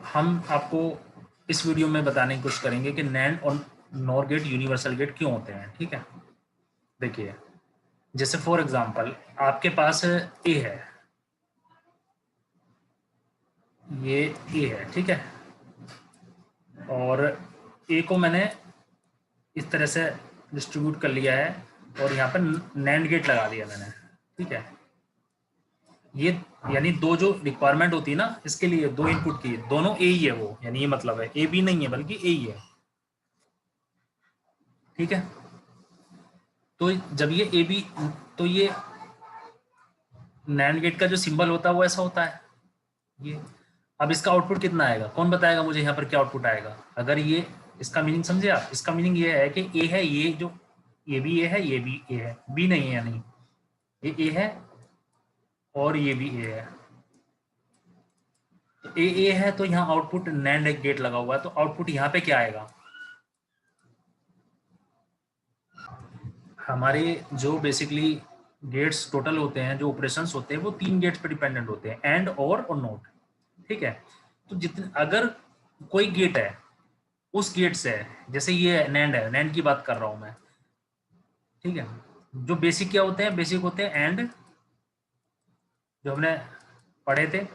हम आपको इस वीडियो में बताने की कोशिश करेंगे कि नैंड और नॉर गेट यूनिवर्सल गेट क्यों होते हैं। ठीक है, देखिए जैसे फॉर एग्जांपल आपके पास ए है, ये ए है, ठीक है, और ए को मैंने इस तरह से डिस्ट्रीब्यूट कर लिया है और यहाँ पर नैंड गेट लगा दिया मैंने। ठीक है, ये यानी दो जो रिक्वायरमेंट होती है ना इसके लिए, दो इनपुट की, दोनों ए ही है वो, यानी ये मतलब है ए बी नहीं है बल्कि ए ही है। ठीक है, तो जब ये ए बी, तो ये नैंड गेट का जो सिंबल होता है वो ऐसा होता है ये। अब इसका आउटपुट कितना आएगा, कौन बताएगा मुझे यहाँ पर क्या आउटपुट आएगा? अगर ये, इसका मीनिंग समझे आप? इसका मीनिंग ये है कि ए है, ये जो ये भी ए है, ये भी ए है, बी नहीं है, यानी ये ए है और ये भी ए है। तो ए है तो यहाँ आउटपुट नैंड गेट लगा हुआ है, तो आउटपुट यहाँ पे क्या आएगा? हमारे जो बेसिकली गेट्स टोटल होते हैं, जो ऑपरेशंस होते हैं, वो 3 गेट्स पे डिपेंडेंट होते हैं, एंड और नोट। ठीक है, तो जितने अगर कोई गेट है उस गेट से, जैसे ये नैंड है, नैंड की बात कर रहा हूं मैं। ठीक है, जो बेसिक क्या होते हैं? बेसिक होते हैं एंड, जो हमने पढ़े थे,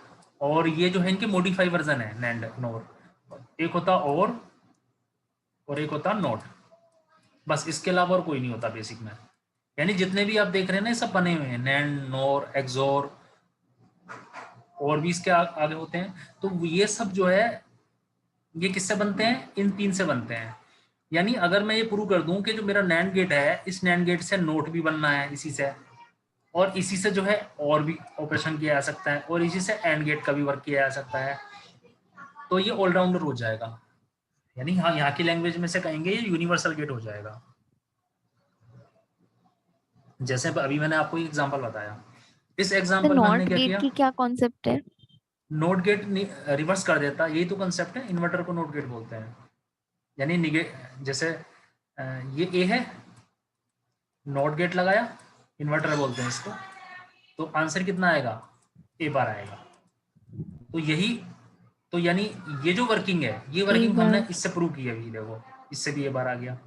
और ये जो है इनके मॉडिफाई वर्जन है नैंड नोर। एक होता और एक होता नोट, बस इसके अलावा और कोई नहीं होता बेसिक में। यानी जितने भी आप देख रहे हैं ना ये सब बने हुए हैं, नैंड, नोर, एक्सोर, और भी इसके आगे होते हैं। तो ये सब जो है ये किससे बनते हैं? इन 3 से बनते हैं। यानी अगर मैं ये प्रूव कर दूं कि जो मेरा नैंड गेट है, इस नैंड गेट से नोट भी बनना है इसी से, और इसी से जो है और भी ऑपरेशन किया जा सकता है, और इसी से एंड गेट का भी वर्क किया जा सकता है, तो ये ऑलराउंडर हो जाएगा। यानी हाँ, यहाँ की लैंग्वेज में से कहेंगे ये यूनिवर्सल गेट हो जाएगा। जैसे अभी मैंने आपको एक एग्जांपल बताया, इस तो एग्जांपल में हमने नॉट क्या गेट किया? की क्या कॉन्सेप्ट है? नोट गेट रिवर्स कर देता, यही तो कंसेप्ट है, इन्वर्टर को नोट गेट बोलते हैं। यानी जैसे ये ए है, नॉट गेट लगाया, इन्वर्टर बोलते हैं इसको, तो आंसर कितना आएगा? ए बार आएगा। तो यही, तो यानी ये जो वर्किंग है, ये एक वर्किंग हमने बार। इससे प्रूव की है। अभी देखो, इससे भी ए बार आ गया,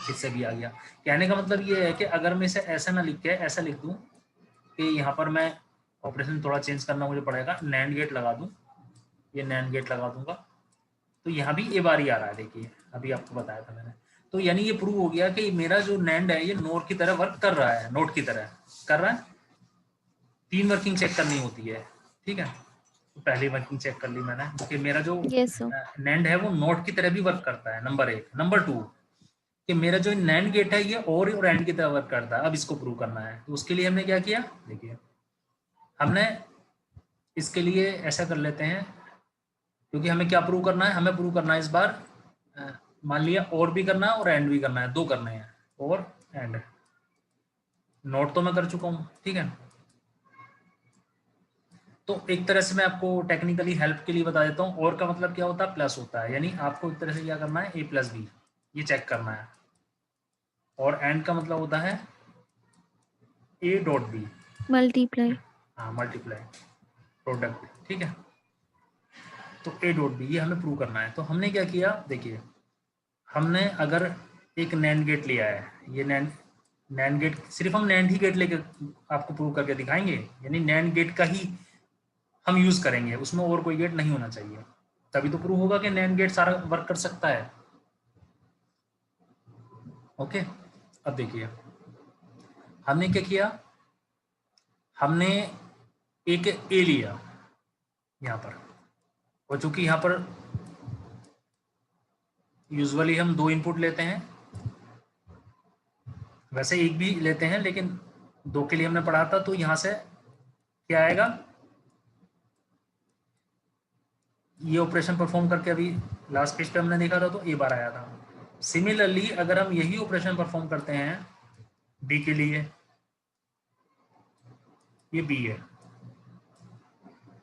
इससे भी आ गया। कहने का मतलब ये है कि अगर मैं इसे ऐसा ना लिख के ऐसा लिख दूं कि यहाँ पर मैं ऑपरेशन थोड़ा चेंज करना मुझे पड़ेगा, नैंड गेट लगा दूं, ये नैंड गेट लगा दूंगा, तो यहाँ भी ए बार ही आ रहा है। देखिए अभी आपको बताया था मैंने। तो यानी ये प्रूव हो गया कि मेरा जो नैंड है ये नोट की तरह वर्क कर रहा है, नोट की तरह कर रहा है। 3 वर्किंग चेक करनी होती है। ठीक है, तो पहली वर्किंग चेक कर ली मैंने कि मेरा जो यस सर। नैंड है वो नोट की तरह भी वर्क करता है, नंबर 1। नंबर 2 कि मेरा जो नैंड गेट है ये और एंड की तरह वर्क करता है। अब इसको प्रूव करना है, तो उसके लिए हमने क्या किया? देखिए हमने इसके लिए ऐसा कर लेते हैं, क्योंकि हमें क्या प्रूव करना है? हमें प्रूव करना है इस बार, मान लिया और भी करना है और एंड भी करना है, 2 करने हैं, और एंड। नोट तो मैं कर चुका हूँ। ठीक है, तो एक तरह से मैं आपको टेक्निकली हेल्प के लिए बता देता हूँ, और का मतलब क्या होता है? प्लस होता है। यानी आपको एक तरह से क्या करना है? ए प्लस बी, ये चेक करना है। और एंड का मतलब होता है ए डॉट बी। मल्टीप्लाई। हाँ, मल्टीप्लाई, प्रोडक्ट। ठीक है, तो ए डॉट बी ये हमें प्रूव करना है। तो हमने क्या किया? देखिए हमने अगर एक नैंड गेट लिया है, ये नैंड नैंड गेट, सिर्फ हम नैंड ही गेट लेके आपको प्रूव करके दिखाएंगे, यानी नैंड गेट का ही हम यूज करेंगे, उसमें और कोई गेट नहीं होना चाहिए, तभी तो प्रूव होगा कि नैंड गेट सारा वर्क कर सकता है। ओके, अब देखिए हमने क्या किया, हमने एक ए लिया यहाँ पर, और चूंकि यहाँ पर यूजुअली हम 2 इनपुट लेते हैं, वैसे एक भी लेते हैं लेकिन 2 के लिए हमने पढ़ा था, तो यहाँ से क्या आएगा? ये ऑपरेशन परफॉर्म करके अभी लास्ट पेज पे हमने देखा था, तो ए बार आया था। सिमिलरली अगर हम यही ऑपरेशन परफॉर्म करते हैं बी के लिए, ये बी है,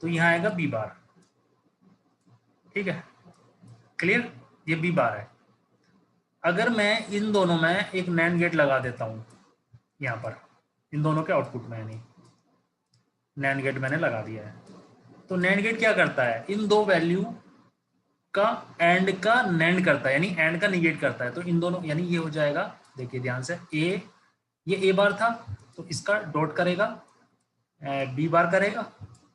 तो यहाँ आएगा बी बार। ठीक है, क्लियर? ये बी बार है। अगर मैं इन दोनों में एक नैंड गेट लगा देता हूँ यहाँ पर, इन दोनों के आउटपुट में, यानी नैंड गेट मैंने लगा दिया है, तो नैंड गेट क्या करता है? इन 2 वैल्यू का एंड का नैंड करता है, यानी एंड का निगेट करता है। तो इन दोनों, यानी ये हो जाएगा, देखिए ध्यान से, ए, ये ए बार था तो इसका डॉट करेगा, बी बार करेगा,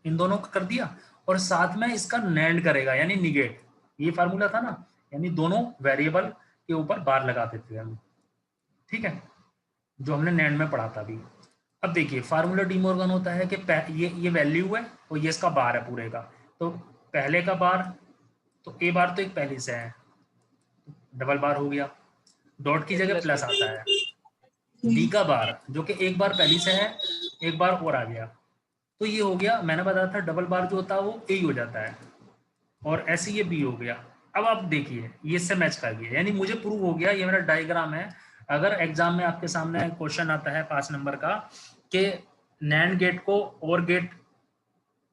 इन दोनों का कर दिया, और साथ में इसका नैंड करेगा यानी निगेट। ये फार्मूला था ना, यानी दोनों वेरिएबल के ऊपर बार लगा देते हैं हम, ठीक है, जो हमने नैंड में पढ़ा था अभी। अब देखिए फार्मूला डी मॉर्गन होता है कि ये वैल्यू है और ये इसका बार है पूरे का। तो पहले का बार, तो ए बार तो एक पहले से है, डबल बार हो गया, डॉट की जगह प्लस आता है। बी का बार जो कि एक बार पहले से है, एक बार और आ गया, तो ये हो गया, मैंने बताया था डबल बार जो होता है वो ए हो जाता है, और ऐसे ये बी हो गया। अब आप देखिए ये इससे मैच कर गया, यानी मुझे प्रूव हो गया, ये मेरा डायग्राम है। अगर एग्जाम में आपके सामने क्वेश्चन आता है 5 नंबर का कि नैंड गेट को और गेट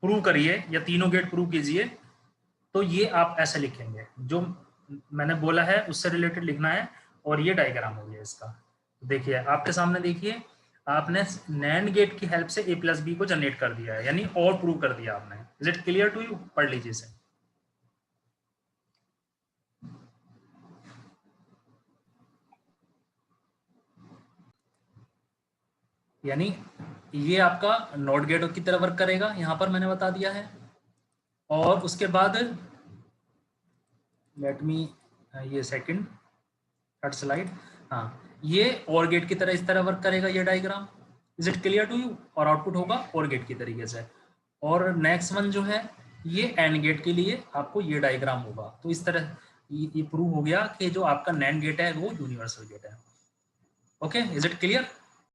प्रूव करिए या तीनों गेट प्रूव कीजिए, तो ये आप ऐसे लिखेंगे, जो मैंने बोला है उससे रिलेटेड लिखना है, और ये डायग्राम हो गया इसका। देखिए आपके सामने, देखिए आपने नैंड गेट की हेल्प से ए प्लस बी को जनरेट कर दिया है, यानी और प्रूव कर दिया आपने। Is it clear to you? पढ़ लीजिए इसे। यानी ये आपका नॉट गेट की तरह वर्क करेगा, यहां पर मैंने बता दिया है। और उसके बाद लेट मी, ये सेकंड थर्ड स्लाइड, हाँ, ये और गेट की तरह इस तरह वर्क करेगा ये diagram. Is it clear to you? और आउटपुट होगा और गेट की तरीके से। और नेक्स्ट वन जो है ये एंड गेट के लिए आपको ये डायग्राम होगा। तो इस तरह ये प्रूव हो गया कि जो आपका नैंड गेट है वो यूनिवर्सल गेट है। Okay, is it clear?